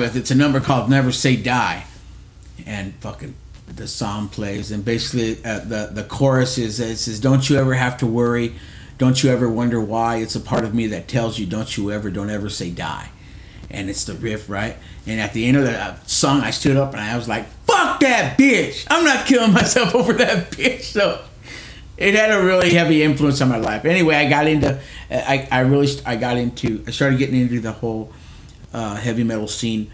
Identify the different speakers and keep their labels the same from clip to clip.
Speaker 1: It's a number called "Never Say Die," and fucking the song plays, and basically the chorus is it says, "Don't you ever have to worry, don't you ever wonder why. It's a part of me that tells you, don't ever say die." And it's the riff, right? And at the end of the song, I stood up and I was like, "Fuck that bitch! I'm not killing myself over that bitch." So it had a really heavy influence on my life. Anyway, I started getting into the whole heavy metal scene,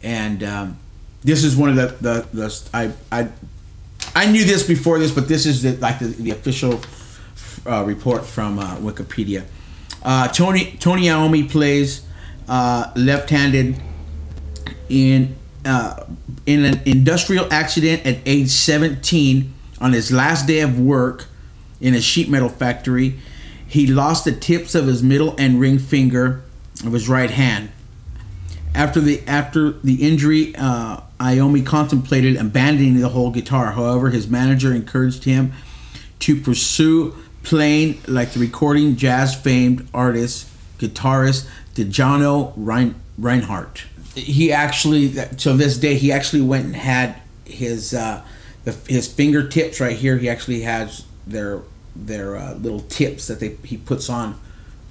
Speaker 1: and this is one of I knew this before this, but this is the official report from Wikipedia. Tony Iommi plays left-handed in an industrial accident at age 17 on his last day of work in a sheet metal factory. He lost the tips of his middle and ring finger of his right hand. After the injury, Iommi contemplated abandoning the whole guitar. However, his manager encouraged him to pursue playing like the recording jazz famed artist, guitarist Dejano Reinhardt. He actually, to this day, he actually went and had his fingertips right here. He actually has their little tips that he puts on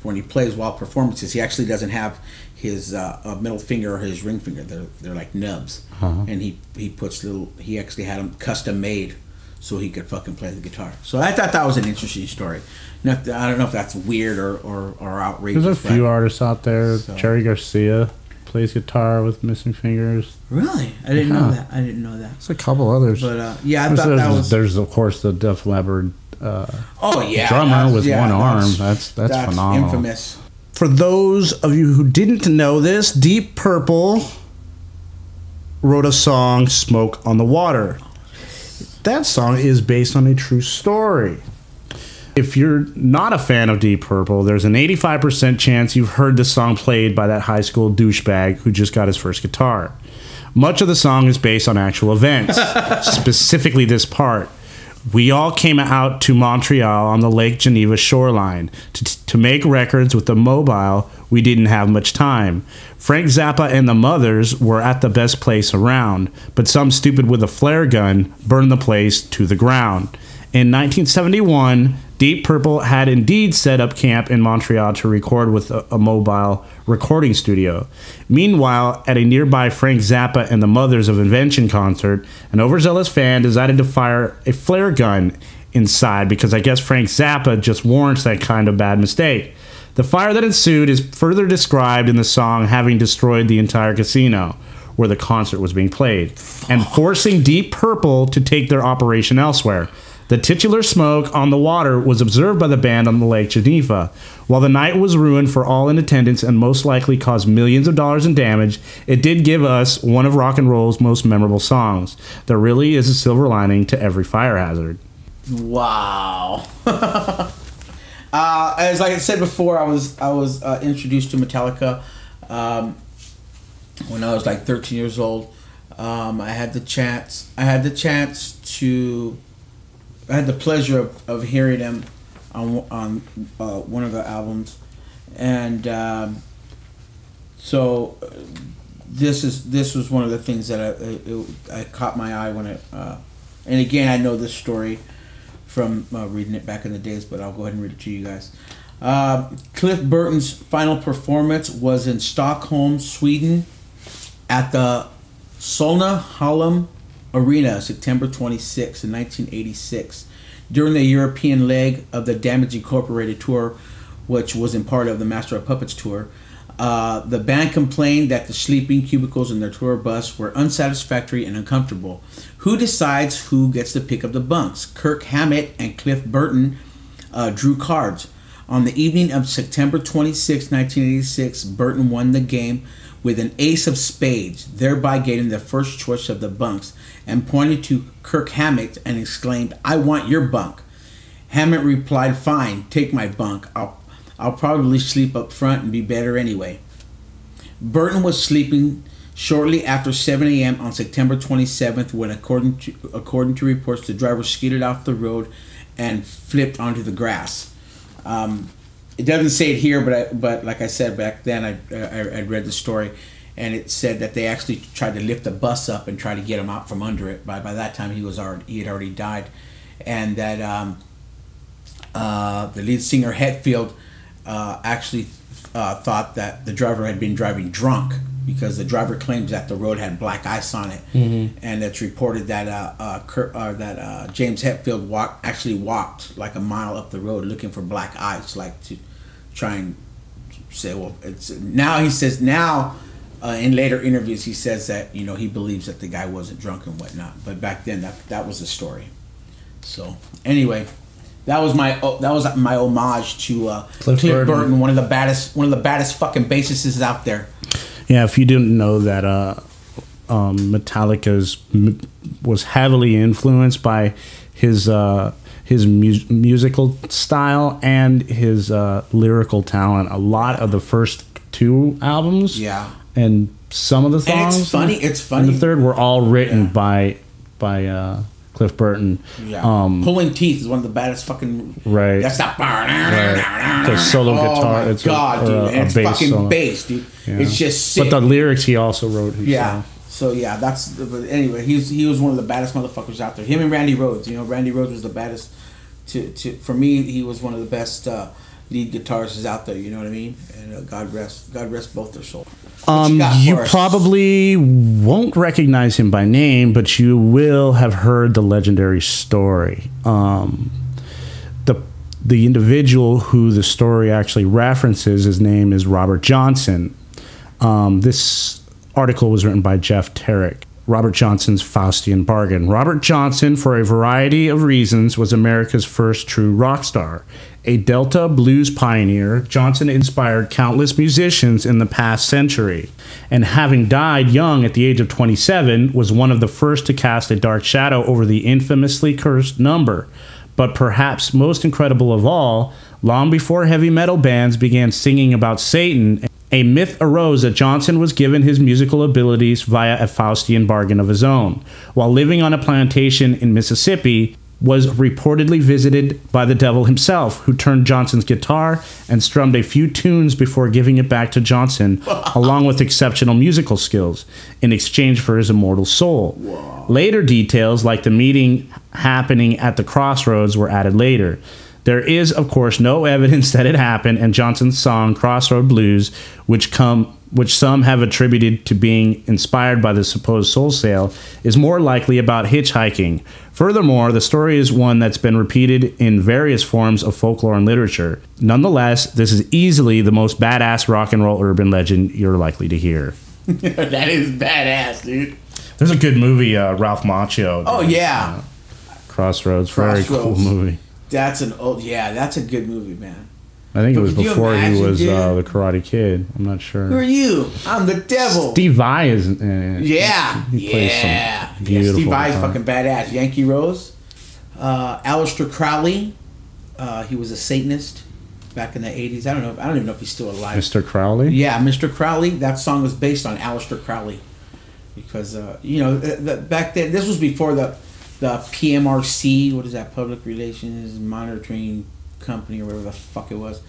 Speaker 1: when he plays while performances. He actually doesn't have his middle finger or his ring finger. They're like nubs, and he puts little. He actually had them custom made so he could fucking play the guitar. So I thought that was an interesting story. I don't know if that's weird or outrageous.
Speaker 2: There's a few artists out there. So. Jerry Garcia plays guitar with missing fingers.
Speaker 1: Really? I didn't know that. I didn't know that.
Speaker 2: There's a couple others.
Speaker 1: But yeah, I thought that was.
Speaker 2: There's of course the Def Leppard.
Speaker 1: Oh yeah,
Speaker 2: drummer with one arm. That's phenomenal.
Speaker 1: Infamous.
Speaker 3: For those of you who didn't know this, Deep Purple wrote a song, "Smoke on the Water." That song is based on a true story. If you're not a fan of Deep Purple, there's an 85% chance you've heard the song played by that high school douchebag who just got his first guitar. Much of the song is based on actual events, specifically this part. We all came out to Montreal on the Lake Geneva shoreline to make records with the mobile. We didn't have much time. Frank Zappa and the Mothers were at the best place around, but some stupid with a flare gun burned the place to the ground. In 1971, Deep Purple had indeed set up camp in Montreal to record with a mobile recording studio. Meanwhile, at a nearby Frank Zappa and the Mothers of Invention concert, an overzealous fan decided to fire a flare gun inside because I guess Frank Zappa just warrants that kind of bad mistake. The fire that ensued is further described in the song having destroyed the entire casino where the concert was being played and forcing Deep Purple to take their operation elsewhere. The titular "Smoke on the Water" was observed by the band on the Lake Geneva. While the night was ruined for all in attendance and most likely caused millions of dollars in damage, it did give us one of rock and roll's most memorable songs. There really is a silver lining to every fire hazard.
Speaker 1: Wow. As I said before, I was introduced to Metallica when I was like 13 years old. I had the pleasure of hearing them on one of the albums, and so this was one of the things that I caught my eye when it. And again, I know this story from reading it back in the days, but I'll go ahead and read it to you guys. Cliff Burton's final performance was in Stockholm, Sweden, at the Solna Arena, September 26, 1986, during the European leg of the Damage Incorporated tour, which was in part of the Master of Puppets tour. The band complained that the sleeping cubicles in their tour bus were unsatisfactory and uncomfortable. Who decides who gets to pick up the bunks? Kirk Hammett and Cliff Burton drew cards. On the evening of September 26, 1986, Burton won the game with an ace of spades, thereby getting the first choice of the bunks, and pointed to Kirk Hammett and exclaimed, "I want your bunk." Hammett replied, "Fine, take my bunk. I'll probably sleep up front and be better anyway." Burton was sleeping shortly after 7 a.m. on September 27th when, according to reports, the driver skidded off the road and flipped onto the grass. It doesn't say it here, but like I said back then, I read the story, and it said that they actually tried to lift the bus up and try to get him out from under it. By that time, he had already died, and that the lead singer Hetfield actually thought that the driver had been driving drunk, because the driver claims that the road had black ice on it, and it's reported that James Hetfield walked like a mile up the road looking for black ice, like to try and say, well, it's now. He says now, in later interviews, he says that he believes that the guy wasn't drunk and whatnot, but back then that was the story. So anyway, that was my homage to Cliff Burton, one of the baddest fucking bassists out there.
Speaker 3: Yeah, if you didn't know that, Metallica was heavily influenced by his musical style and his lyrical talent. A lot of the first 2 albums, and some of the songs,
Speaker 1: and it's funny.
Speaker 3: And the third were all written by Cliff Burton.
Speaker 1: Pulling Teeth is one of the baddest fucking.
Speaker 3: Right.
Speaker 1: That's not.
Speaker 3: Right. The solo guitar.
Speaker 1: Oh my god, dude! And it's fucking solo. Bass, dude. Yeah. It's just sick.
Speaker 3: But the lyrics he also wrote himself.
Speaker 1: Yeah. So yeah, but anyway, he was one of the baddest motherfuckers out there. Him and Randy Rhoads. Randy Rhoads was the baddest. For me, he was one of the best lead guitarists out there. You know what I mean? And God rest both their souls.
Speaker 3: You probably won't recognize him by name, but you will have heard the legendary story. The individual who the story actually references, his name is Robert Johnson. This article was written by Jeff Tarrick. Robert Johnson's Faustian Bargain. Robert Johnson, for a variety of reasons, was America's first true rock star. A Delta blues pioneer, Johnson inspired countless musicians in the past century, and having died young at the age of 27, was one of the first to cast a dark shadow over the infamously cursed number. But perhaps most incredible of all, long before heavy metal bands began singing about Satan, a myth arose that Johnson was given his musical abilities via a Faustian bargain of his own. While living on a plantation in Mississippi, was reportedly visited by the devil himself, who turned Johnson's guitar and strummed a few tunes before giving it back to Johnson, along with exceptional musical skills, in exchange for his immortal soul. Whoa. Later details, like the meeting happening at the crossroads, were added later. There is, of course, no evidence that it happened, and Johnson's song Crossroad Blues, which some have attributed to being inspired by the supposed soul sale, is more likely about hitchhiking. Furthermore, the story is one that's been repeated in various forms of folklore and literature. Nonetheless, this is easily the most badass rock and roll urban legend you're likely to hear.
Speaker 1: That is badass, dude.
Speaker 3: There's a good movie, Ralph Macchio.
Speaker 1: Oh, yeah.
Speaker 3: Crossroads. Very cool movie.
Speaker 1: That's a good movie, man.
Speaker 3: I think it was before he was the Karate Kid. I'm not sure.
Speaker 1: Who are you? I'm the devil.
Speaker 3: Steve Vai is in it.
Speaker 1: Yeah.
Speaker 3: He plays some beautiful
Speaker 1: Steve Vai is
Speaker 3: guitar.
Speaker 1: fucking badass. Yankee Rose. Aleister Crowley. He was a Satanist back in the 80s. I don't even know if he's still alive.
Speaker 3: Mr. Crowley?
Speaker 1: Yeah, Mr. Crowley. That song was based on Aleister Crowley. Because, back then, this was before the PMRC, what is that, Public Relations Monitoring Company, or whatever the fuck it was.